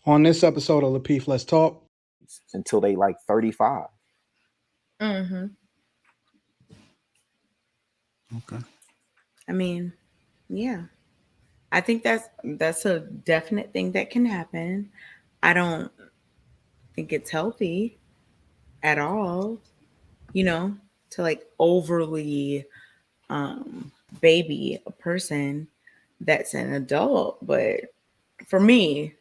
On this episode of Lapeef, Let's Talk. Until they like 35. Mm-hmm. Okay. I mean, yeah. I think that's a definite thing that can happen. I don't think it's healthy at all, to like overly baby a person that's an adult. But for me,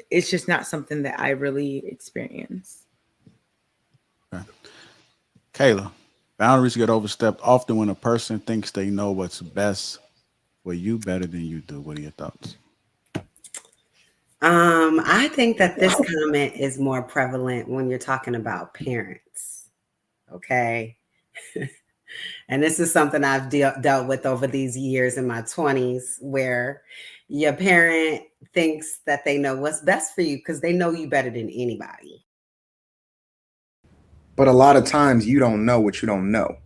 it's just not something that I really experience. Okay. Kayla, boundaries get overstepped often when a person thinks they know what's best for you better than you do. What are your thoughts? I think that this comment is more prevalent when you're talking about parents. Okay. And this is something I've dealt with over these years in my 20s, where your parent thinks that they know what's best for you because they know you better than anybody. But a lot of times you don't know what you don't know.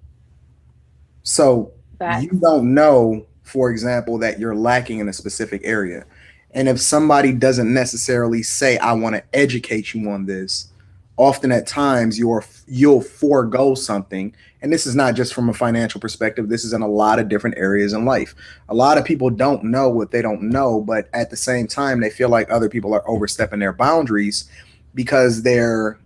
So you don't know, for example, that you're lacking in a specific area. And if somebody doesn't necessarily say, I want to educate you on this, often at times you'll forego something. And this is not just from a financial perspective. This is in a lot of different areas in life. A lot of people don't know what they don't know, but at the same time, they feel like other people are overstepping their boundaries because they don't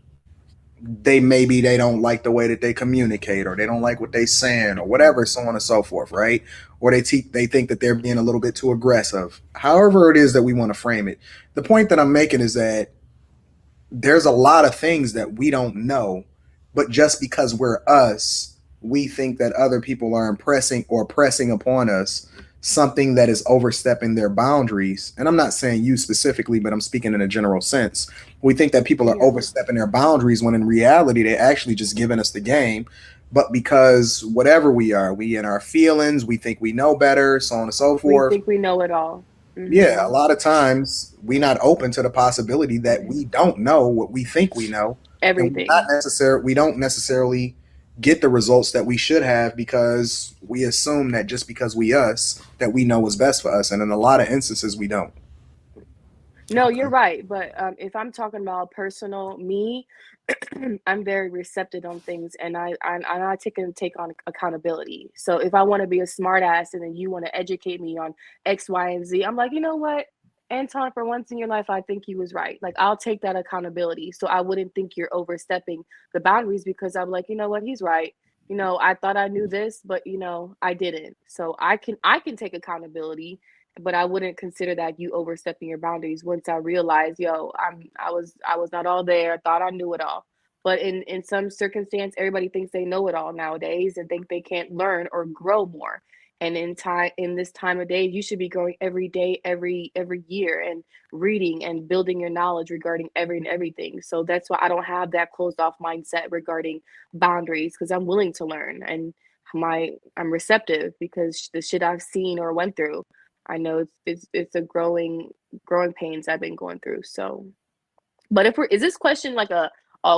like the way that they communicate, or they don't like what they saying, or whatever, so on and so forth, right? Or they think that they're being a little bit too aggressive. However it is that we want to frame it. The point that I'm making is that there's a lot of things that we don't know, but just because we're us, we think that other people are impressing or pressing upon us something that is overstepping their boundaries. And I'm not saying you specifically, but I'm speaking in a general sense. We think that people are overstepping their boundaries when in reality, they're actually just giving us the game. But because whatever we in our feelings, we think we know better, so on and so forth. We think we know it all. Mm-hmm. Yeah, a lot of times we're not open to the possibility that we don't know what we think we know. Everything. We don't necessarily get the results that we should have because we assume that just because that we know what's best for us, and in a lot of instances we don't. No, you're right. But if I'm talking about personal me, I'm very receptive on things, and I take on accountability. So if I want to be a smart ass and then you want to educate me on X, Y, and Z, I'm like, you know what, Anton, for once in your life, I think he was right. Like, I'll take that accountability. So I wouldn't think you're overstepping the boundaries, because I'm like, you know what, he's right. I thought I knew this, but I didn't. So I can take accountability, but I wouldn't consider that you overstepping your boundaries once I realized, I was not all there. I thought I knew it all. But in some circumstance, everybody thinks they know it all nowadays and think they can't learn or grow more. And in this time of day, you should be growing every day, every year, and reading and building your knowledge regarding everything. So that's why I don't have that closed off mindset regarding boundaries, because I'm willing to learn, and I'm receptive because the shit I've seen or went through, I know it's a growing pains I've been going through. So, but is this question like a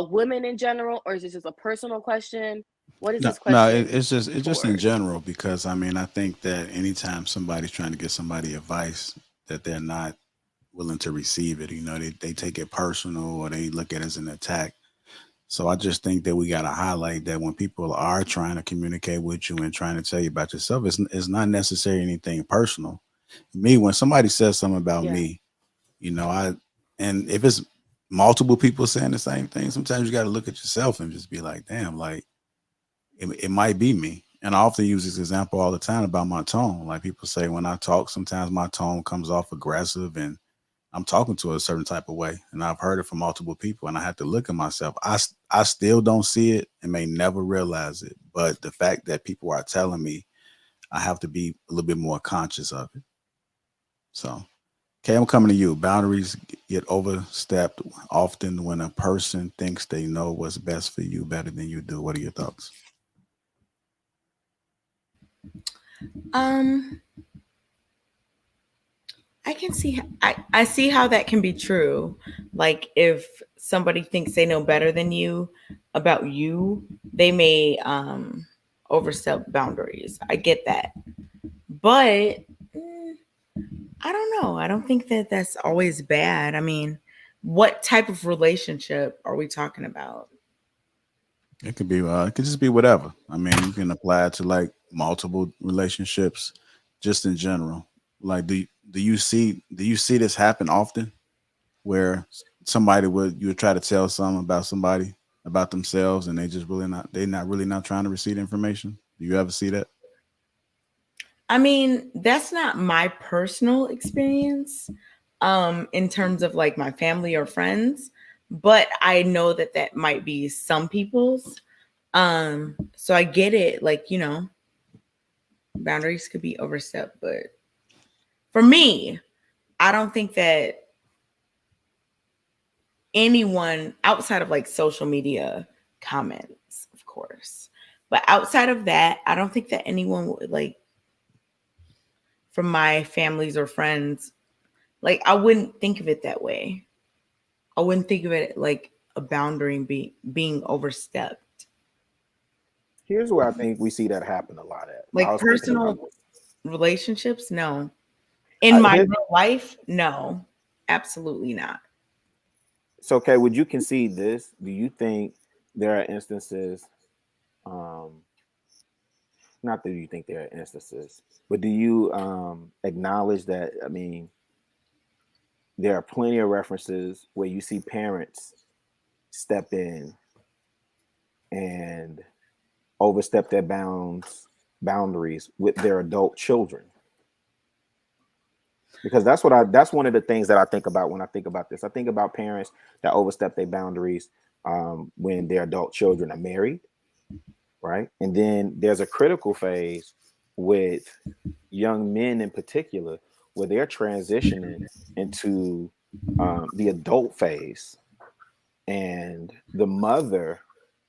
women in general, or is this just a personal question? What is this question? No, it's just in general, because I mean, I think that anytime somebody's trying to give somebody advice that they're not willing to receive it, they take it personal, or they look at it as an attack. So I just think that we got to highlight that when people are trying to communicate with you and trying to tell you about yourself, it's not necessarily anything personal. Me, when somebody says something about me, and if it's multiple people saying the same thing, sometimes you got to look at yourself and just be like, damn, like it might be me. And I often use this example all the time about my tone. Like, people say when I talk, sometimes my tone comes off aggressive and I'm talking to a certain type of way. And I've heard it from multiple people, and I have to look at myself. I still don't see it and may never realize it. But the fact that people are telling me, I have to be a little bit more conscious of it. So, okay, I'm coming to you. Boundaries get overstepped often when a person thinks they know what's best for you better than you do. What are your thoughts? I can see, I see how that can be true. Like, if somebody thinks they know better than you about you, they may overstep boundaries. I get that. But I don't know. I don't think that that's always bad. I mean, what type of relationship are we talking about? It could be it could just be whatever. I mean, you can apply it to like multiple relationships, just in general. Like, do you see this happen often, where somebody you would try to tell something about somebody about themselves, and they're not really not trying to receive information? Do you ever see that? I mean, that's not my personal experience in terms of like my family or friends, but I know that that might be some people's. So I get it, like, boundaries could be overstepped, but for me, I don't think that anyone outside of like social media comments, of course, but outside of that, I don't think that anyone would like from my families or friends, like I wouldn't think of it that way. I wouldn't think of it like a boundary being overstepped. Here's where I think we see that happen a lot at. I Like was thinking about personal this. relationships, no. In my Here's, real life, no. Absolutely not. so, okay, would you concede this? Do you think there are instances, um, not that you think there are instances, but do you acknowledge that, I mean, there are plenty of references where you see parents step in and overstep their boundaries with their adult children? Because that's one of the things that I think about when I think about this. I think about parents that overstep their boundaries when their adult children are married, right? And then there's a critical phase with young men in particular where they're transitioning into the adult phase, and the mother,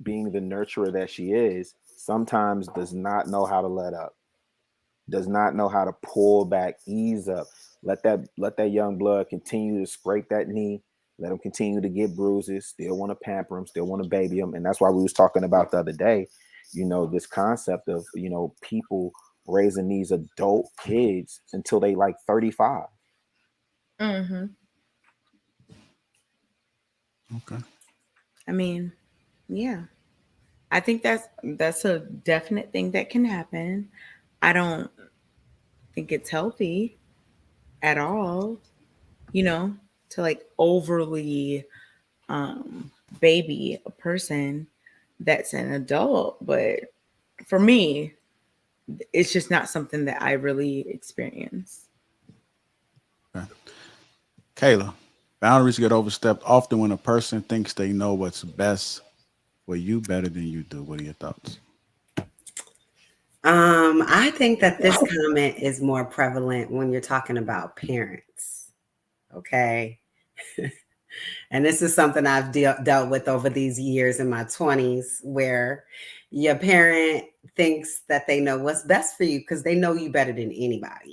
being the nurturer that she is, sometimes does not know how to let up, does not know how to pull back, ease up, let that young blood continue to scrape that knee, let him continue to get bruises, still want to pamper him, still want to baby him. And that's why we was talking about the other day, this concept of, people raising these adult kids until they like 35. Mm-hmm. Okay. I mean, yeah. I think that's a definite thing that can happen. I don't think it's healthy at all, to like overly um baby a person that's an adult. But for me, it's just not something that I really experience. Okay. Kayla, boundaries get overstepped often when a person thinks they know what's best for you better than you do. What are your thoughts? I think that this comment is more prevalent when you're talking about parents. Okay. And this is something I've dealt with over these years in my 20s, where your parent thinks that they know what's best for you because they know you better than anybody.